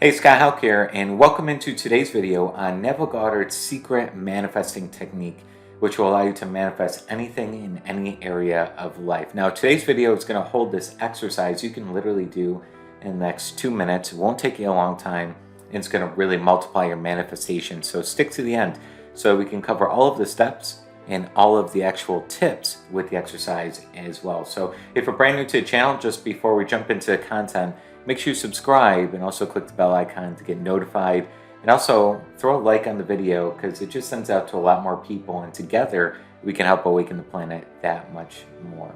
Hey, Scott Haug here, and welcome into today's video on Neville Goddard's secret manifesting technique, which will allow you to manifest anything in any area of life. Now, today's video is going to hold this exercise you can literally do in the next 2 minutes. It won't take you a long time, and it's going to really multiply your manifestation. So stick to the end so we can cover all of the steps and all of the actual tips with the exercise as well. So if you're brand new to the channel, just before we jump into the content, make sure you subscribe and also click the bell icon to get notified, and also throw a like on the video because it just sends out to a lot more people, and together we can help awaken the planet that much more.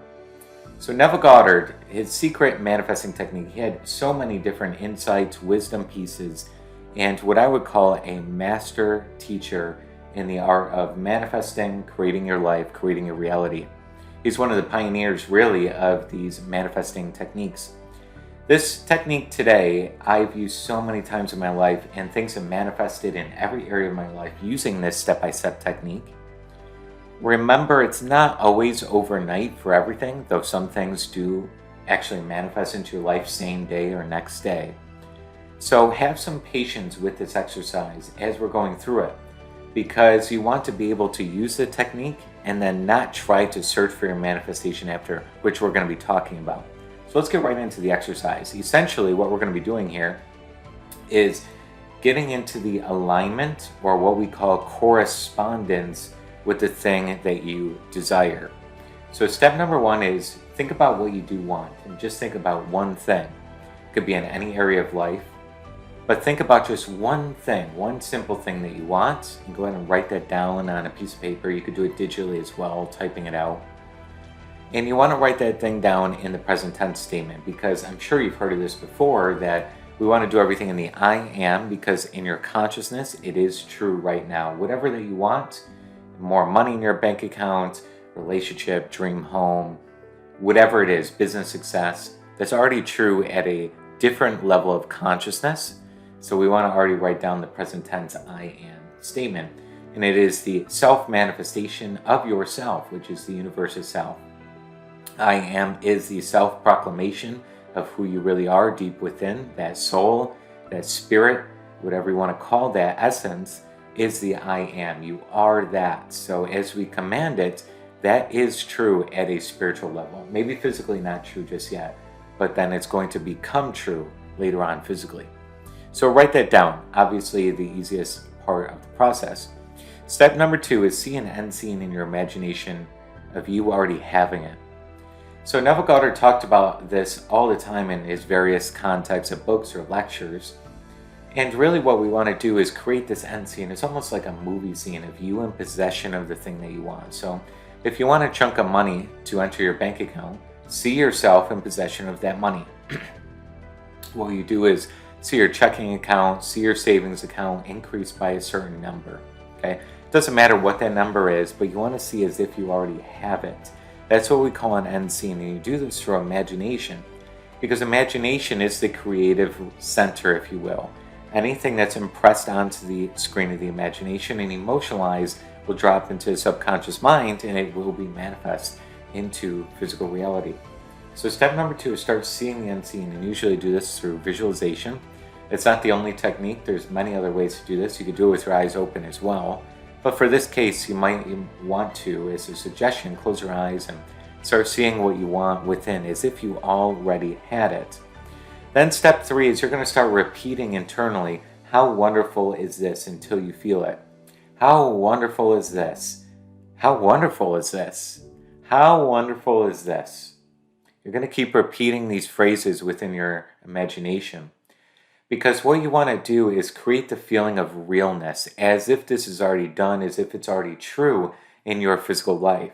So Neville Goddard, his secret manifesting technique, he had so many different insights, wisdom pieces, and what I would call a master teacher in the art of manifesting, creating your life, creating your reality. He's one of the pioneers really of these manifesting techniques. This technique today, I've used so many times in my life, and things have manifested in every area of my life using this step-by-step technique. Remember, it's not always overnight for everything, though some things do actually manifest into your life same day or next day. So have some patience with this exercise as we're going through it, because you want to be able to use the technique and then not try to search for your manifestation after, which we're going to be talking about. So let's get right into the exercise. Essentially, what we're going to be doing here is getting into the alignment, or what we call correspondence, with the thing that you desire. So step number one is think about what you do want, and just think about one thing. It could be in any area of life, but think about just one thing, one simple thing that you want, and go ahead and write that down on a piece of paper. You could do it digitally as well, typing it out. And you want to write that thing down in the present tense statement, because I'm sure you've heard of this before, that we want to do everything in the I am, because in your consciousness, it is true right now. Whatever that you want, more money in your bank account, relationship, dream home, whatever it is, business success, that's already true at a different level of consciousness. So we want to already write down the present tense I am statement. And it is the self-manifestation of yourself, which is the universe itself. I am is the self-proclamation of who you really are deep within. That soul, that spirit, whatever you want to call that essence, is the I am. You are that. So as we command it, that is true at a spiritual level. Maybe physically not true just yet, but then it's going to become true later on physically. So write that down. Obviously the easiest part of the process. Step number two is see an end scene in your imagination of you already having it. So Neville Goddard talked about this all the time in his various contexts of books or lectures. And really what we want to do is create this end scene. It's almost like a movie scene of you in possession of the thing that you want. So if you want a chunk of money to enter your bank account, see yourself in possession of that money. What you do is see your checking account, see your savings account increase by a certain number. Okay? It doesn't matter what that number is, but you want to see as if you already have it. That's what we call an end scene, and you do this through imagination, because imagination is the creative center, if you will. Anything that's impressed onto the screen of the imagination and emotionalized will drop into the subconscious mind, and it will be manifest into physical reality. So step number two is start seeing the end scene, and usually do this through visualization. It's not the only technique. There's many other ways to do this. You could do it with your eyes open as well. But for this case, you might want to, as a suggestion, close your eyes and start seeing what you want within as if you already had it. Then step three is you're going to start repeating internally, how wonderful is this, until you feel it. How wonderful is this? How wonderful is this? How wonderful is this? You're going to keep repeating these phrases within your imagination. Because what you want to do is create the feeling of realness, as if this is already done, as if it's already true in your physical life.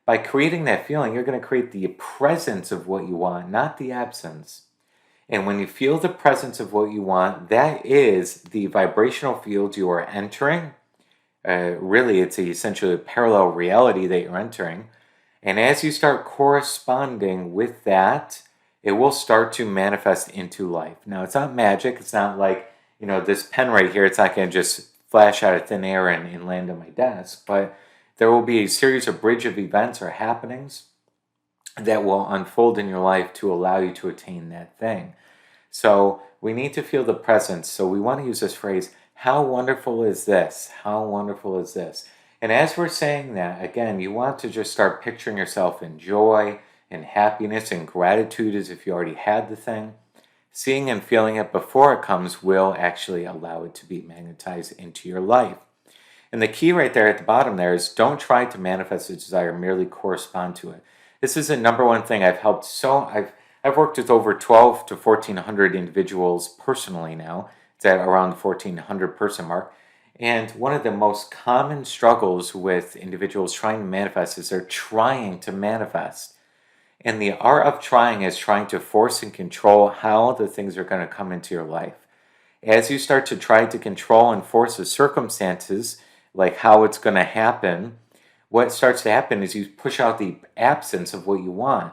By creating that feeling, you're going to create the presence of what you want, not the absence. And when you feel the presence of what you want, that is the vibrational field you are entering. Really, it's essentially a parallel reality that you're entering. And as you start corresponding with that, it will start to manifest into life. Now, it's not magic. It's not like, this pen right here. It's not going to just flash out of thin air and land on my desk. But there will be a series of bridge of events or happenings that will unfold in your life to allow you to attain that thing. So we need to feel the presence. So we want to use this phrase, how wonderful is this? How wonderful is this? And as we're saying that, again, you want to just start picturing yourself in joy and happiness and gratitude as if you already had the thing. Seeing and feeling it before it comes will actually allow it to be magnetized into your life. And the key right there at the bottom there is don't try to manifest a desire, merely correspond to it. This is the number one thing I've helped. I've worked with over 12 to 1400 individuals personally now. It's at around the 1400 person mark. And one of the most common struggles with individuals trying to manifest is they're trying to manifest. And the art of trying is trying to force and control how the things are going to come into your life. As you start to try to control and force the circumstances, like how it's going to happen, what starts to happen is you push out the absence of what you want.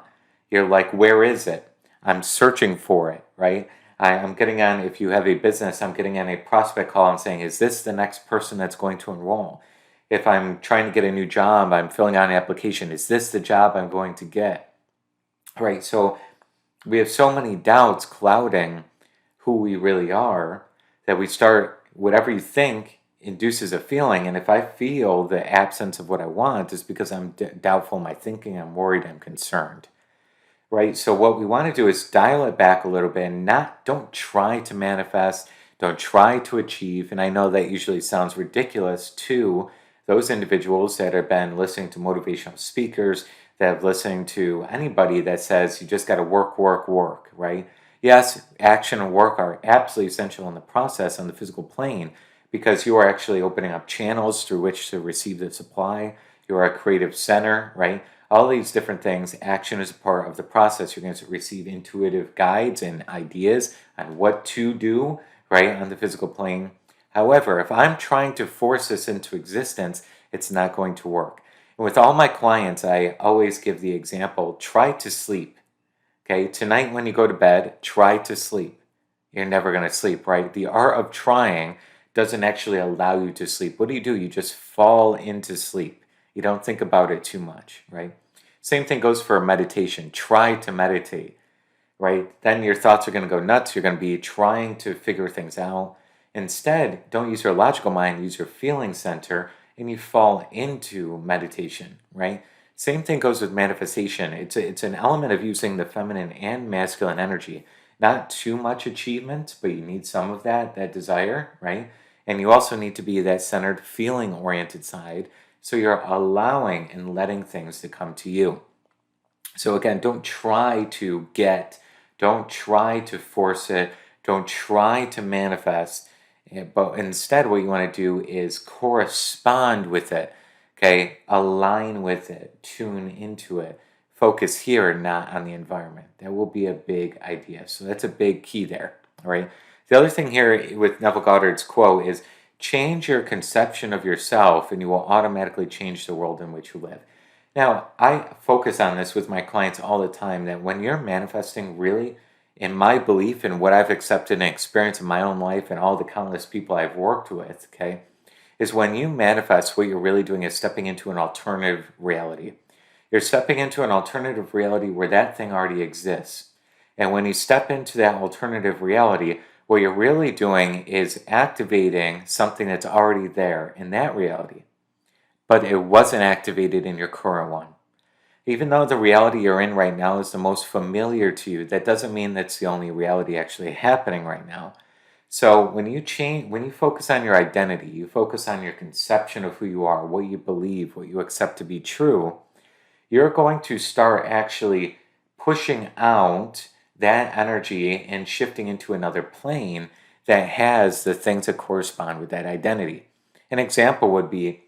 You're like, where is it? I'm searching for it, right? I'm getting on, if you have a business, I'm getting on a prospect call and saying, is this the next person that's going to enroll? If I'm trying to get a new job, I'm filling out an application. Is this the job I'm going to get? Right, so we have so many doubts clouding who we really are that we start, whatever you think induces a feeling. And if I feel the absence of what I want, it's because I'm doubtful in my thinking, I'm worried, I'm concerned. Right, so what we want to do is dial it back a little bit and don't try to manifest, don't try to achieve. And I know that usually sounds ridiculous to those individuals that have been listening to motivational speakers, that have listened to anybody that says you just got to work, right? Yes, action and work are absolutely essential in the process on the physical plane because you are actually opening up channels through which to receive the supply. You are a creative center, right? All these different things, action is a part of the process. You're going to receive intuitive guides and ideas on what to do, right, on the physical plane. However, if I'm trying to force this into existence, it's not going to work. And with all my clients, I always give the example, try to sleep. Okay, tonight when you go to bed, try to sleep. You're never going to sleep, right? The art of trying doesn't actually allow you to sleep. What do? You just fall into sleep. You don't think about it too much, right? Same thing goes for meditation. Try to meditate, right? Then your thoughts are going to go nuts. You're going to be trying to figure things out. Instead, don't use your logical mind, use your feeling center, and you fall into meditation, right? Same thing goes with manifestation. It's an element of using the feminine and masculine energy. Not too much achievement, but you need some of that desire, right? And you also need to be that centered, feeling-oriented side, so you're allowing and letting things to come to you. So again, don't try to get, don't try to force it, don't try to manifest, but instead what you want to do is correspond with it, okay? Align with it, tune into it, focus here, not on the environment. That will be a big idea. So that's a big key there, all right? The other thing here with Neville Goddard's quote is, change your conception of yourself and you will automatically change the world in which you live. Now, I focus on this with my clients all the time, that when you're manifesting, really, in my belief and what I've accepted and experienced in my own life and all the countless people I've worked with, okay, is when you manifest, what you're really doing is stepping into an alternative reality. You're stepping into an alternative reality where that thing already exists. And when you step into that alternative reality, what you're really doing is activating something that's already there in that reality, but it wasn't activated in your current one. Even though the reality you're in right now is the most familiar to you, that doesn't mean that's the only reality actually happening right now. So when you focus on your identity, you focus on your conception of who you are, what you believe, what you accept to be true, you're going to start actually pushing out that energy and shifting into another plane that has the things that correspond with that identity. An example would be,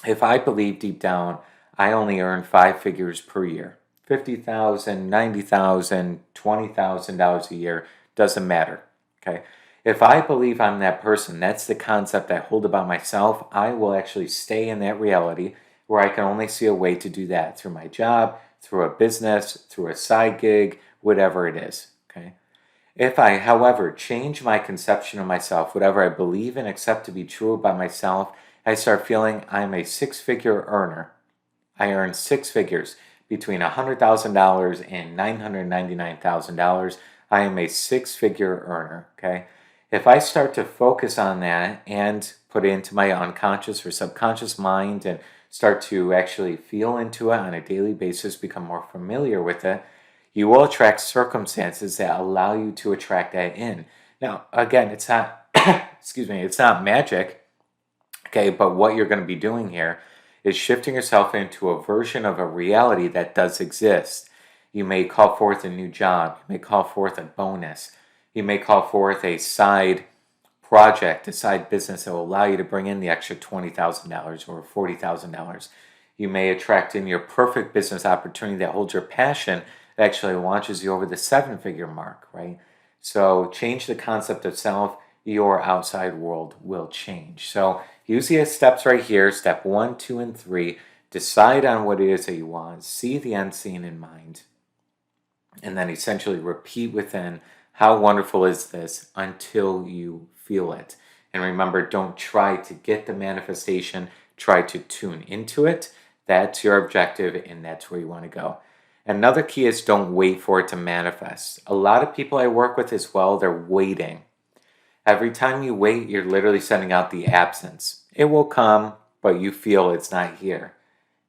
if I believe deep down I only earn 5 figures per year, $50,000, $90,000, $20,000 a year, doesn't matter, okay? If I believe I'm that person, that's the concept I hold about myself, I will actually stay in that reality where I can only see a way to do that through my job, through a business, through a side gig, whatever it is, okay? If I, however, change my conception of myself, whatever I believe and accept to be true about myself, I start feeling I'm a 6-figure earner. I earn 6 figures, between $100,000 and $999,000 I am a six-figure earner, okay? If I start to focus on that and put it into my unconscious or subconscious mind and start to actually feel into it on a daily basis, become more familiar with it, you will attract circumstances that allow you to attract that in. Now, again, it's not, excuse me, it's not magic, okay? But what you're going to be doing here is shifting yourself into a version of a reality that does exist. You may call forth a new job. You may call forth a bonus. You may call forth a side project, a side business that will allow you to bring in the extra $20,000 or $40,000. You may attract in your perfect business opportunity that holds your passion that actually launches you over the seven-figure mark, right? So change the concept of self, your outside world will change. So use the steps right here, step 1, 2, and 3. Decide on what it is that you want. See the end scene in mind. And then essentially repeat within, how wonderful is this, until you feel it. And remember, don't try to get the manifestation. Try to tune into it. That's your objective, and that's where you want to go. Another key is don't wait for it to manifest. A lot of people I work with as well, they're waiting. Every time you wait, you're literally sending out the absence. It will come, but you feel it's not here.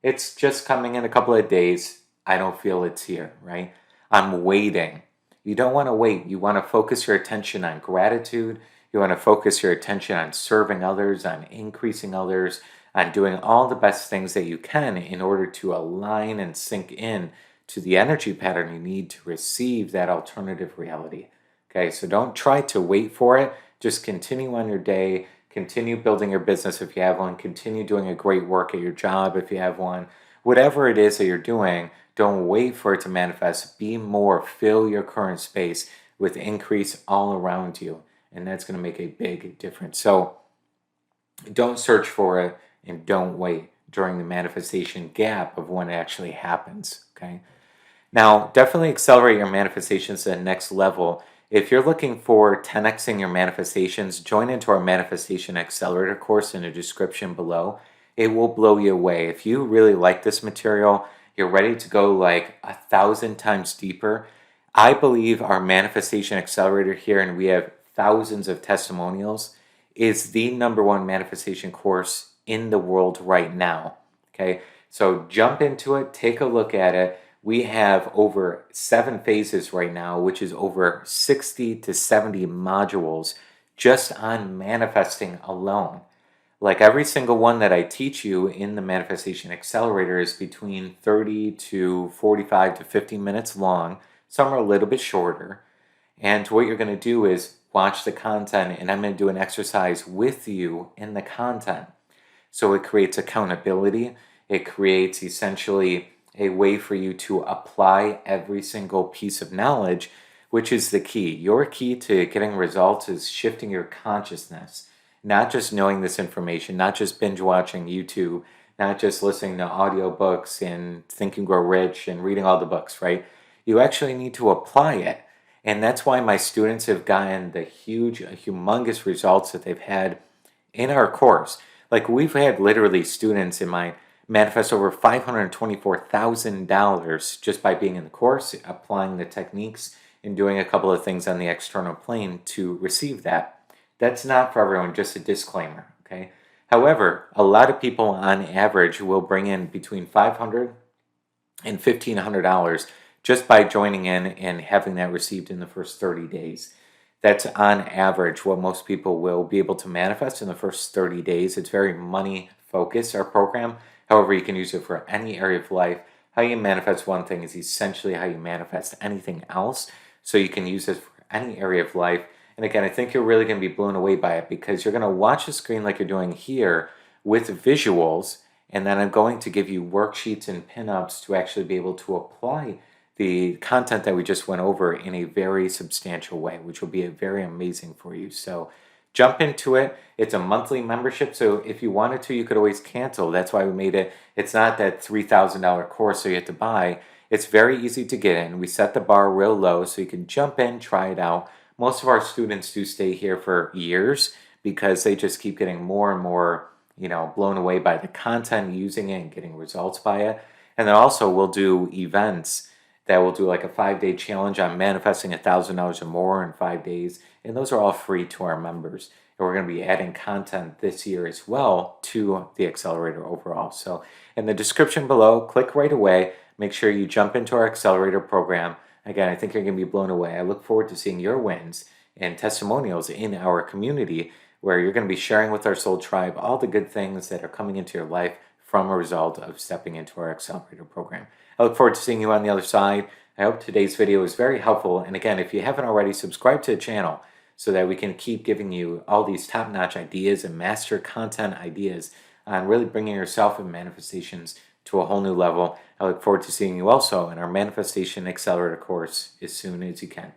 It's just coming in a couple of days. I don't feel it's here, right? I'm waiting. You don't want to wait. You want to focus your attention on gratitude. You want to focus your attention on serving others, on increasing others, on doing all the best things that you can in order to align and sink in to the energy pattern you need to receive that alternative reality. Okay, so don't try to wait for it. Just continue on your day. Continue building your business if you have one. Continue doing a great work at your job if you have one. Whatever it is that you're doing, don't wait for it to manifest. Be more. Fill your current space with increase all around you. And that's going to make a big difference. So don't search for it and don't wait during the manifestation gap of when it actually happens. Okay. Now, definitely accelerate your manifestations to the next level. If you're looking for 10xing your manifestations, join into our Manifestation Accelerator course in the description below. It will blow you away. If you really like this material, you're ready to go like 1,000 times deeper. I believe our Manifestation Accelerator here, and we have thousands of testimonials, is the #1 manifestation course in the world right now. Okay, so jump into it, take a look at it. We have over 7 phases right now, which is over 60 to 70 modules just on manifesting alone. Like every single one that I teach you in the Manifestation Accelerator is between 30 to 45 to 50 minutes long. Some are a little bit shorter. And what you're going to do is watch the content, and I'm going to do an exercise with you in the content. So it creates accountability. It creates essentially a way for you to apply every single piece of knowledge, which is the key. Your key to getting results is shifting your consciousness, not just knowing this information, not just binge watching YouTube, not just listening to audiobooks and Think and Grow Rich and reading all the books, right? You actually need to apply it. And that's why my students have gotten the humongous results that they've had in our course. Like we've had literally students in mine manifest over $524,000 just by being in the course, applying the techniques, and doing a couple of things on the external plane to receive that. That's not for everyone, just a disclaimer, okay? However, a lot of people on average will bring in between $500 and $1,500 just by joining in and having that received in the first 30 days. That's on average what most people will be able to manifest in the first 30 days. It's very money focused, our program. However, you can use it for any area of life. How you manifest one thing is essentially how you manifest anything else. So you can use this for any area of life. And again, I think you're really going to be blown away by it because you're going to watch the screen like you're doing here with visuals. And then I'm going to give you worksheets and pinups to actually be able to apply the content that we just went over in a very substantial way, which will be very amazing for you. So jump into it. It's a monthly membership, so if you wanted to, you could always cancel. That's why we made it. It's not that $3,000 course so you have to buy. It's very easy to get in. We set the bar real low so you can jump in, try it out. Most of our students do stay here for years because they just keep getting more and more, blown away by the content, using it and getting results by it. And then also we'll do events that will do like a 5-day challenge on manifesting $1,000 or more in 5 days. And those are all free to our members. And we're going to be adding content this year as well to the Accelerator overall. So in the description below, click right away. Make sure you jump into our Accelerator program. Again, I think you're going to be blown away. I look forward to seeing your wins and testimonials in our community, where you're going to be sharing with our soul tribe all the good things that are coming into your life from a result of stepping into our Accelerator program. I look forward to seeing you on the other side. I hope today's video was very helpful. And again, if you haven't already, subscribe to the channel so that we can keep giving you all these top-notch ideas and master content ideas on really bringing yourself and manifestations to a whole new level. I look forward to seeing you also in our Manifestation Accelerator course as soon as you can.